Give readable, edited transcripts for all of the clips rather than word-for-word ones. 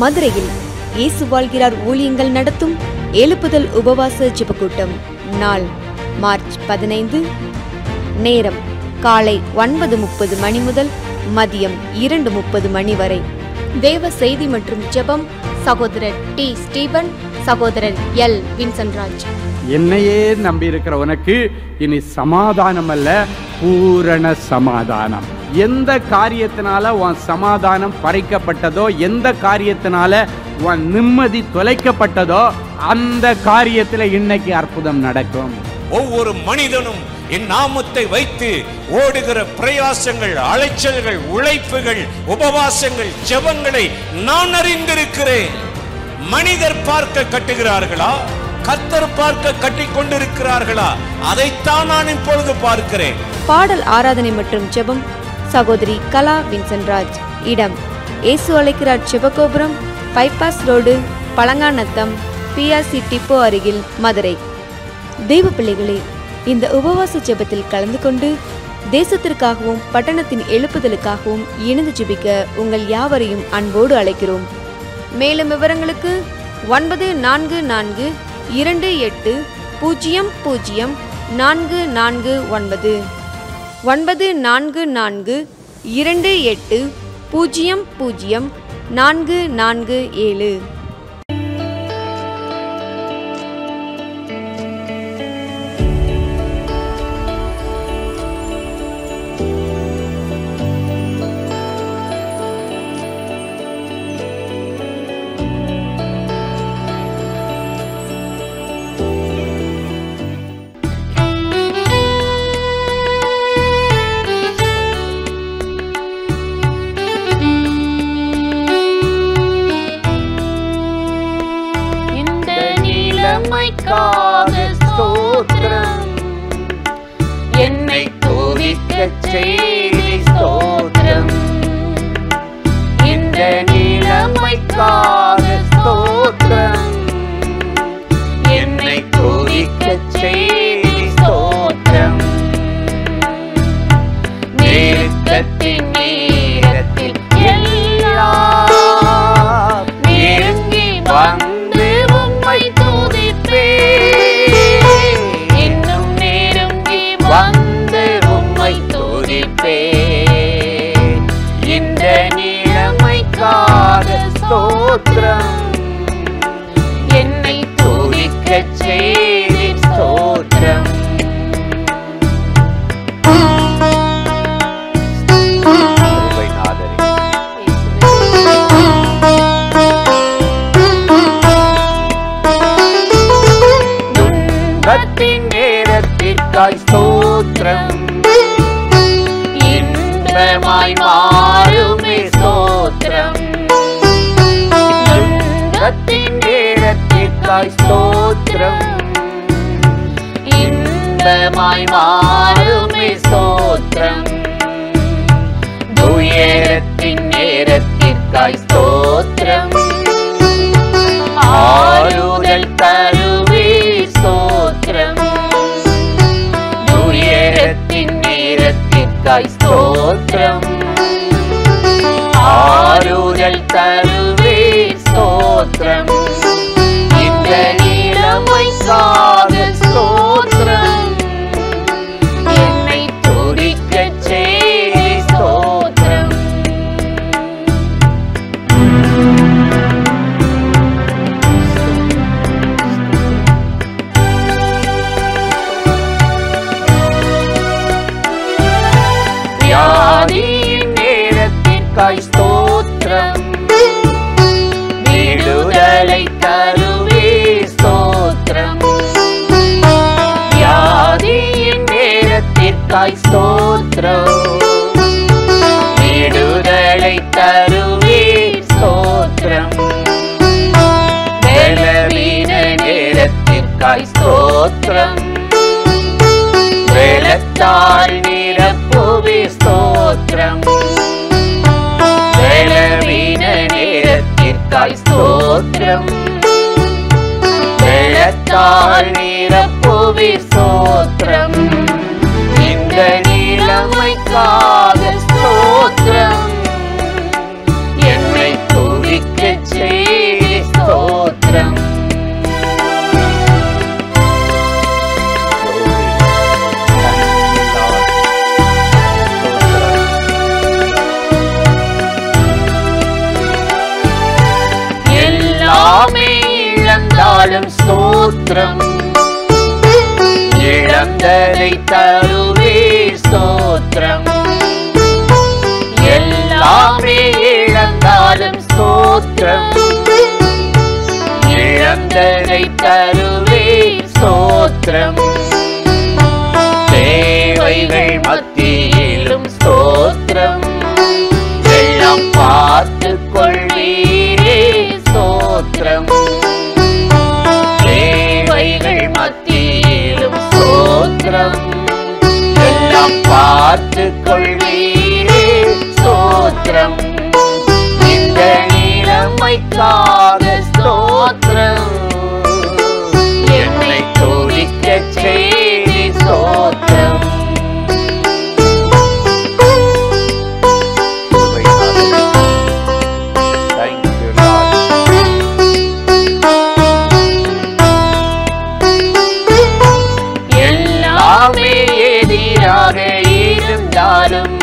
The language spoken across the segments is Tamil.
மதுரையில் இயேசு வாழ்கிறார் ஊழியங்கள் நடத்தும் எழுப்புதல் உபவாச ஜெபக்கூட்டம். நாள் மார்ச் 15. நேரம் காலை 9:30 மணி முதல் மதியம் 2:30 மணி வரை. தேவ செய்தி மற்றும் ஜெபம் சகோதரர் டி. ஸ்டீபன், சகோதரர் எல். வின்சன்ராஜ். என்னையே நம்பி இருக்கிற உனக்கு இனி சமாதானம் அல்ல, பூரண சமாதானம். எந்த காரியத்தினால உன் சமாதானம் பறிக்கப்பட்டதோ, எந்த காரியத்தினால உன் நிம்மதி தொலைக்கப்பட்டதோ, அந்த காரியத்தில் இன்னைக்கு அற்புதம் நடக்கும். ஒவ்வொரு மனிதனும் என் நாமத்தை வைத்து ஓடுகிற பிரயாசங்கள், அலைச்சல்கள், உழைப்புகள், உபவாசங்கள், ஜெபங்களை நான் அறிந்திருக்கிறேன். மனிதர் பார்க்க கட்டுகிறார்களா, கர்த்தர் பார்க்க கட்டிக் கொண்டிருக்கிறார்களா? அதைத்தான் நான் இப்பொழுது பார்க்கிறேன். பாடல் ஆராதனை மற்றும் ஜெபம் சகோதரி கலா வின்சன்ராஜ். இடம் இயேசு அழைக்கிறார் ஜெபகோபுரம், bypass road, Palanganatham, PRC depot அருகில், மதுரை. தெய்வ பிள்ளைகளே, இந்த உபவாச ஜெபத்தில் கலந்து கொண்டு தேசத்திற்காகவும் பட்டணத்தின் எழுப்புதலுக்காகவும் இணைந்து ஜெபிக்க உங்கள் யாவரையும் அன்போடு அழைக்கிறோம். மேலும் விவரங்களுக்கு 9442800449 9442800447. என்னை துதிக்கச் செய்தி ஸ்தோத்திரம். இந்த நிலைமைக்காக ஸ்தோத்திரம். என்னை துதிக்கச் செய்தி ஸ்தோத்திரம். நெருக்கத்தின் நேரத்தில் எல்லாம் நெருங்கி வந்து உம்மை துதிப்பேன். இன்னும் நெருங்கி வந்து உம்மை துதிப்பேன். இந்த நிலைமைக்காக ஸ்தோத்திரம். என்னை துதிக்கச் செய்தி ஸ்தோத்திரம். துன்பத்தின் நேரத்திற்காய் ஸ்தோத்திரம். இன்பமாய் மாறுமே ஸ்தோத்திரம். துன்பத்தின் நேரத்திற்காய் ஸ்தோத்திரம். இன்பமாய் மாறுமே ஸ்தோத்திரம். துயரத்தின் நேரத்திற்காய் ஸ்தோத்திரம். ஆறுதல் தருவே ஸ்தோத்திரம். துயரத்தின் நேரத்திற்காய் ஸ்தோத்திரம். ஆறுதல் தருவே ஸ்தோத்திரம். இந்த நிலைமைக்காக ஸ்தோத்திரம். என்னை துதிக்கச் செய்தி ஸ்தோத்திரம். வியாதியின் நேரத்திற்காய் ஸ்தோத்திரம். விடுதலை தருவே ஸ்தோத்திரம். வியாதியின் நேரத்திற்காய் ஸ்தோத்திரம். விடுதலை தருவே ஸ்தோத்திரம். பலவீன நேரத்திற்காய் ஸ்தோத்திரம். வெள்ளத்தால் நிரப்புவே ஸ்தோத்திரம். பலவீன நேரத்திற்காய் ஸ்தோத்திரம். வெள்ளத்தால் நிரப்புவே ஸ்தோத்திரம். இந்த நிலைமைக்காக ஸ்தோத்திரம். என்னை துதிக்கச் இழந்தாலும் ஸ்தோத்திரம், இழந்ததை தருவே ஸ்தோத்திரம். எல்லாமே இழந்தாலும் ஸ்தோத்திரம், இழந்ததை தருவே ஸ்தோத்திரம். தேவைகள் மத்தியிலும் ஸ்தோத்திரம், எல்லாம் பார்த்துக் கொள்வீரே ஸ்தோத்திரம். தேவைகள் மத்தியிலும் ஸ்தோத்திரம், எல்லாம் பார்த்துக் கொள்வீரே ஸ்தோத்திரம். இந்த நிலைமைக்காக ஸ்தோத்திரம், என்னை துதிக்கச் செய்தி ஸ்தோத்திரம். Thank you, Lord. எல்லாமே எதிராக இருந்தாலும்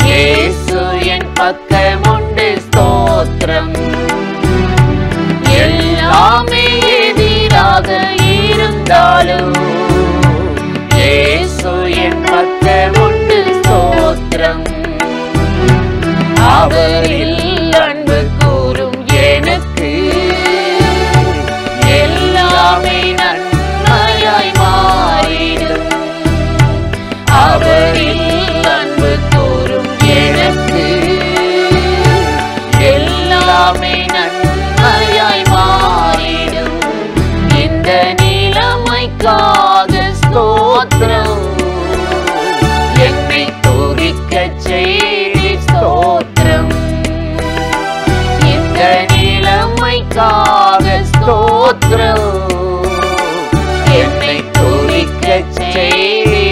இயேசு என் பக்கமுண்டு ஸ்தோத்திரம். எல்லாமே எதிராக இருந்தாலும் இயேசு என் பக்கமுண்டு ஸ்தோத்திரம். அவரில் அன்பு கூறும் எனக்கு எல்லாமே நன்மையாய் மாறிடும். அவரில் அன்பு கூறும் எனக்கு எல்லாமே நன்மையாய் மாறிடும். இந்த நிலைமைக்காக ஸ்தோத்திரம், என்னை துதிக்கச் செய்தி ஸ்தோத்திரம். இந்த நிலைமைக்காக ஸ்தோத்திரம், என்னை துதிக்கச் செய்தி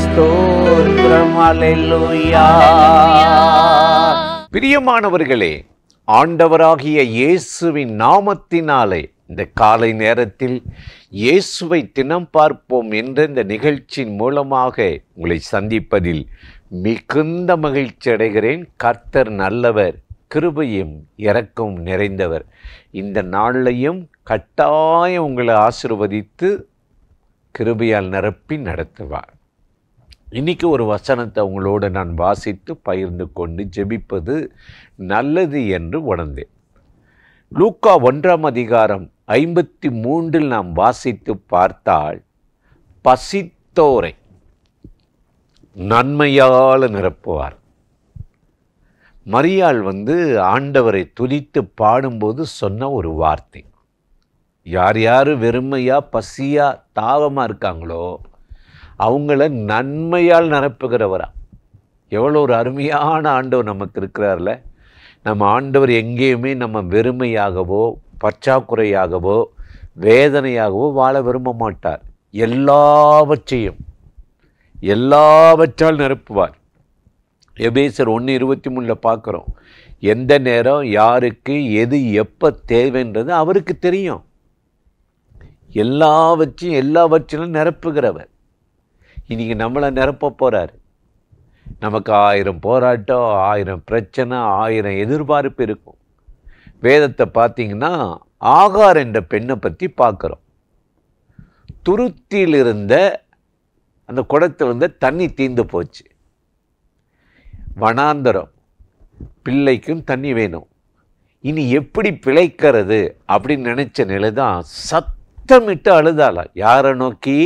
ஸ்தோத்திரம். அல்லேலூயா. பிரியமானவர்களே, ஆண்டவராகிய இயேசுவின் நாமத்தினாலே இந்த காலை நேரத்தில் இயேசுவை தினம் பார்ப்போம் என்ற இந்த நிகழ்ச்சியின் மூலமாக உங்களை சந்திப்பதில் மிகுந்த மகிழ்ச்சி அடைகிறேன். கர்த்தர் நல்லவர், கிருபையும் இரக்கம் நிறைந்தவர். இந்த நாளையும் கட்டாயம் உங்களை ஆசீர்வதித்து கிருபையால் நிரப்பி நடத்துவார். இன்னைக்கு ஒரு வசனத்தை உங்களோடு நான் வாசித்து பகிர்ந்து கொண்டு ஜெபிப்பது நல்லது என்று உணர்ந்தேன். லூக்கா 1:53 நாம் வாசித்து பார்த்தால், பசித்தோரை நன்மையால் நிரப்புவார். மரியாள் ஆண்டவரை துதித்து பாடும்போது சொன்ன ஒரு வார்த்தை, யார் யார் வெறுமையா பசியா தாகமா இருக்காங்களோ அவங்கள நன்மையால் நிரப்புகிறவரா. எவ்வளோ ஒரு அருமையான ஆண்டவர் நமக்கு இருக்கிறார்ல. நம்ம ஆண்டவர் எங்கேயுமே நம்ம வெறுமையாகவோ பற்றாக்குறையாகவோ வேதனையாகவோ வாழ விரும்ப மாட்டார். எல்லாவற்றால் நிரப்புவார். எபேசர் 1:23 பார்க்குறோம், எந்த நேரம் யாருக்கு எது எப்போ தேவைன்றது அவருக்கு தெரியும். எல்லாவற்றிலும் நிரப்புகிறவர். இன்னைக்கு நம்மளை நிரப்ப போகிறார். நமக்கு 1000 போராட்டம், 1000 பிரச்சனை, 1000 எதிர்பார்ப்பு இருக்கும். வேதத்தை பார்த்தீங்கன்னா ஆகார் என்ற பெண்ணை பற்றி பார்க்குறோம். துருத்தியில் இருந்த அந்த குடத்தில் இருந்த தண்ணி தீர்ந்து போச்சு. வனாந்தரம், பிள்ளைக்கும் தண்ணி வேணும், இனி எப்படி பிழைக்கிறது அப்படின்னு நினைச்ச நிலை தான் சத்தமிட்டு அழுதாளாம். யாரை நோக்கி?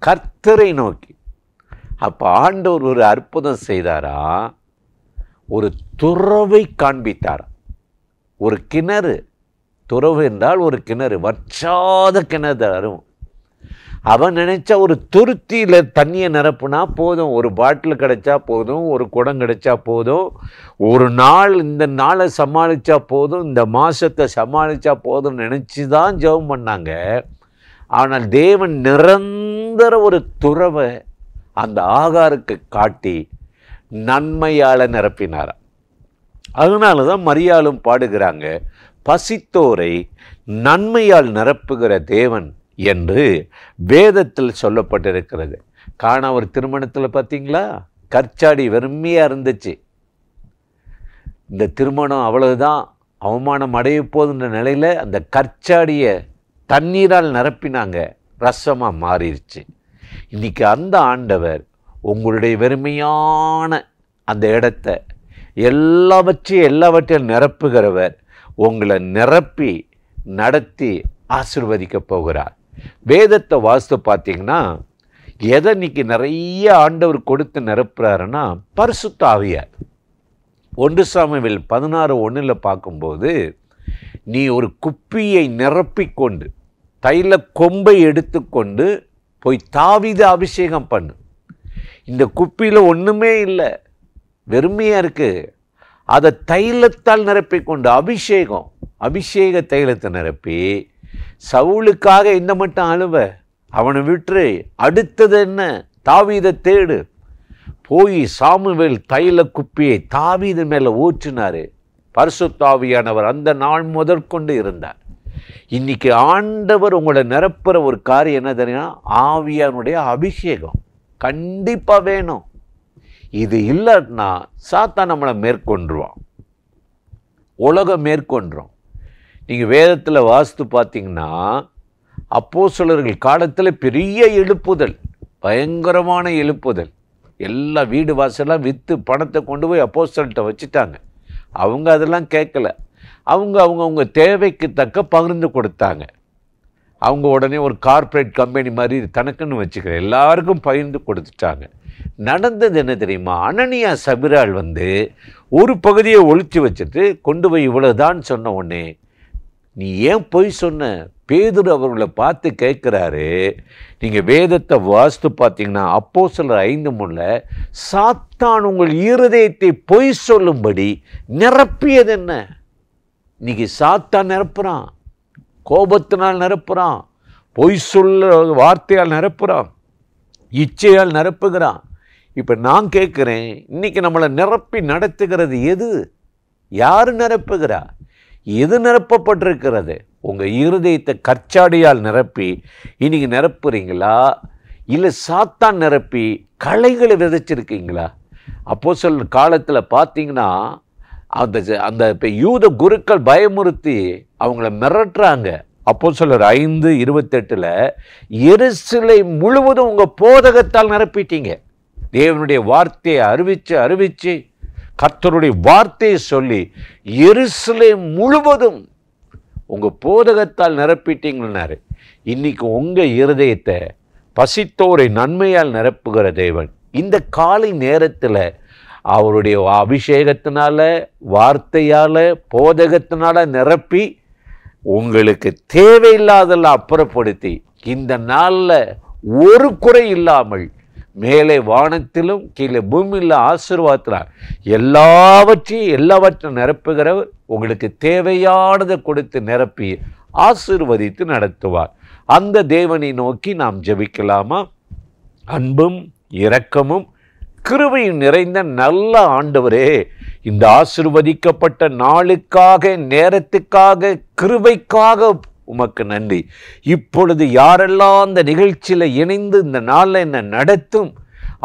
கர்த்தரை நோக்கி. அப்போ ஆண்டவர் ஒரு அற்புதம் செய்தாரா, ஒரு துறவை காண்பித்தாரா. ஒரு கிணறு, துறவு என்றால் ஒரு கிணறு, வற்றாத கிணறு அரும். அவன் நினைச்சா ஒரு துருத்தியில் தண்ணியை நிரப்புனா போதும், ஒரு பாட்டில் கிடைச்சா போதும், ஒரு குடம் கிடைச்சா போதும், ஒரு நாள் இந்த நாளை சமாளித்தா போதும், இந்த மாதத்தை சமாளித்தா போதும் நினச்சி தான் ஜெபம் பண்ணாங்க. ஆனால் தேவன் நிரந்தர ஒரு துறவை அந்த ஆகாருக்கு காட்டி நன்மையால் நிரப்பினாரா. அதனால தான் மரியாளும் பாடுகிறாங்க, பசித்தோரை நன்மையால் நிரப்புகிற தேவன் என்று வேதத்தில் சொல்லப்பட்டிருக்கிறது. காணா ஒரு திருமணத்தில் பார்த்தீங்களா, கற்சாடி வெறுமையாக இருந்துச்சு. இந்த திருமணம் அவ்வளவுதான், அவமானம் அடைய போதுன்ற நிலையில் அந்த கற்சாடியை தண்ணீரால் நிரப்பினாங்க, ரசமாக மாறிடுச்சு. இன்னைக்கு அந்த ஆண்டவர் உங்களுடைய வெறுமையான அந்த இடத்த எல்லாவற்றையும் நிரப்புகிறவர் உங்களை நிரப்பி நடத்தி ஆசீர்வதிக்க போகிறார். வேதத்தை வாசித்து பார்த்தீங்கன்னா எதை இன்னைக்கு நிறைய ஆண்டவர் கொடுத்து நிரப்புறாருன்னா பரிசுத்த ஆவியார். 1 சாமுவேல் 16:1 பார்க்கும்போது, நீ ஒரு குப்பியை நிரப்பிக்கொண்டு தைல கொம்பை எடுத்துக்கொண்டு போய் தாவீதை அபிஷேகம் பண்ணு. இந்த குப்பியில் ஒன்றுமே இல்லை, வெறுமையாக இருக்குது. அதை தைலத்தால் நிரப்பிக்கொண்டு அபிஷேக தைலத்தை நிரப்பி சவுலுக்காக இந்த மட்டும் அழுவ, அவனை விட்டு அடுத்தது என்ன, தாவீதை தேடு. போய் சாமுவேல் தைல குப்பியை தாவீது மேலே ஊற்றினார். பரிசுத்த ஆவியானவர் அந்த நாள் முதற்கொண்டு இருந்தார். இன்னைக்கு ஆண்டவர் உங்களை நிரப்புற ஒரு காரியம் என்ன தெரியுமா? ஆவியானுடைய அபிஷேகம் கண்டிப்பாக வேணும். இது இல்லைன்னா சாத்தான் நம்மளை மேற்கொண்டுருவான், உலகம் மேற்கொண்டுரும். நீங்கள் வேதத்தில் வாசித்து பார்த்தீங்கன்னா அப்போஸ்தலர்கள் காலத்தில் பெரிய எழுப்புதல், பயங்கரமான எழுப்புதல். எல்லா வீடு வாசலாம் விற்று பணத்தை கொண்டு போய் அப்போஸ்தலர்கிட்ட வச்சுட்டாங்க. அவங்க அதெல்லாம் கேட்கல. அவங்க தேவைக்கு தக்க பகிர்ந்து கொடுத்தாங்க. அவங்க உடனே ஒரு கார்ப்பரேட் கம்பெனி மாதிரி தனக்குன்னு வச்சுக்கிற எல்லாருக்கும் பகிர்ந்து கொடுத்துட்டாங்க. நடந்தது என்ன தெரியுமா? அனனியா சபிரால் ஒரு பகுதியை ஒழிச்சு வச்சுட்டு கொண்டு போய் இவ்வளோதான் சொன்ன உடனே, நீ ஏன் பொய் சொன்ன? பேதுரு அவர்களை பார்த்து கேட்குறாரு. நீங்கள் வேதத்தை வாசித்து பார்த்தீங்கன்னா அப்போஸ்தலர் 5:3 சாத்தான் உங்கள் இருதயத்தை பொய் சொல்லும்படி நிரப்பியது என்ன? இன்னைக்கு சாத்தான் நிரப்புறான், கோபத்தினால் நிரப்புறான், பொய் சொல்ல வார்த்தையால் நிரப்புறான், இச்சையால் நிரப்புகிறான். இப்போ நான் கேட்குறேன், இன்னைக்கு நம்மளை நிரப்பி நடத்துகிறது எது? யார் நிரப்புகிறா? எது நிரப்பப்பட்டிருக்கிறது? உங்கள் இருதயத்தை கற்சாடியால் நிரப்பி இன்னைக்கு நிரப்புறீங்களா, இல்லை சாத்தான் நிரப்பி களைகளை விதைச்சிருக்கீங்களா? அப்போஸ்தலர் காலத்தில் பார்த்தீங்கன்னா அந்த இப்போ யூத குருக்கள் பயமுறுத்தி அவங்கள மிரட்டுறாங்க. அப்போஸ்தலர் 5:28 எருசலேம் முழுவதும் உங்கள் போதகத்தால் நிரப்பிட்டீங்க. தேவனுடைய வார்த்தையை அறிவிச்சு கர்த்தருடைய வார்த்தையை சொல்லி எருசலேம் முழுவதும் உங்கள் போதகத்தால் நிரப்பிட்டீங்கன்னாரு. இன்னைக்கு உங்கள் இருதயத்தை பசித்தோரை நன்மையால் நிரப்புகிற தேவன் இந்த காலை நேரத்தில் அவருடைய அபிஷேகத்தினால, வார்த்தையால், போதகத்தினால நிரப்பி உங்களுக்கு தேவையில்லாதெல்லாம் அப்புறப்படுத்தி இந்த நாளில் ஒரு குறை இல்லாமல் மேலே வானத்திலும் கீழே பூமியில் ஆசீர்வாதத்தினார் எல்லாவற்றையும் நிரப்புகிறவர் உங்களுக்கு தேவையானதை கொடுத்து நிரப்பி ஆசீர்வதித்து நடத்துவார். அந்த தேவனை நோக்கி நாம் ஜெபிக்கலாமா? அன்பும் இரக்கமும் கிருபையும் நிறைந்த நல்ல ஆண்டவரே, இந்த ஆசீர்வதிக்கப்பட்ட நாளுக்காக, நேரத்துக்காக, கிருபைக்காக உமக்கு நன்றி. இப்பொழுது யாரெல்லாம் அந்த நிகழ்ச்சியில் இணைந்து இந்த நாளில் என்ன நடத்தும்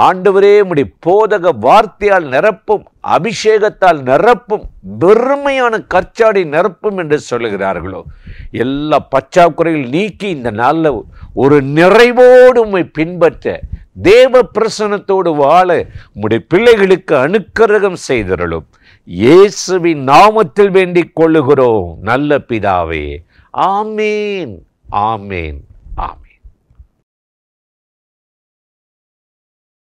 ஆண்டவரே, உம்முடைய போதக வார்த்தையால் நிரப்பும், அபிஷேகத்தால் நிரப்பும், பெருமையான கற்சாடி நிரப்பும் என்று சொல்லுகிறார்களோ, எல்லா பற்றாக்குறையில் நீக்கி இந்த நாளில் ஒரு நிறைவோடு உம்மை பின்பற்ற, தேவ பிரசன்னத்தோடு வாழ உம்முடைய பிள்ளைகளுக்கு அனுக்கிரகம் செய்தருளும். இயேசுவின் நாமத்தில் வேண்டிக் கொள்ளுகிறோம் நல்ல பிதாவே. ஆமேன், ஆமேன், ஆமேன்.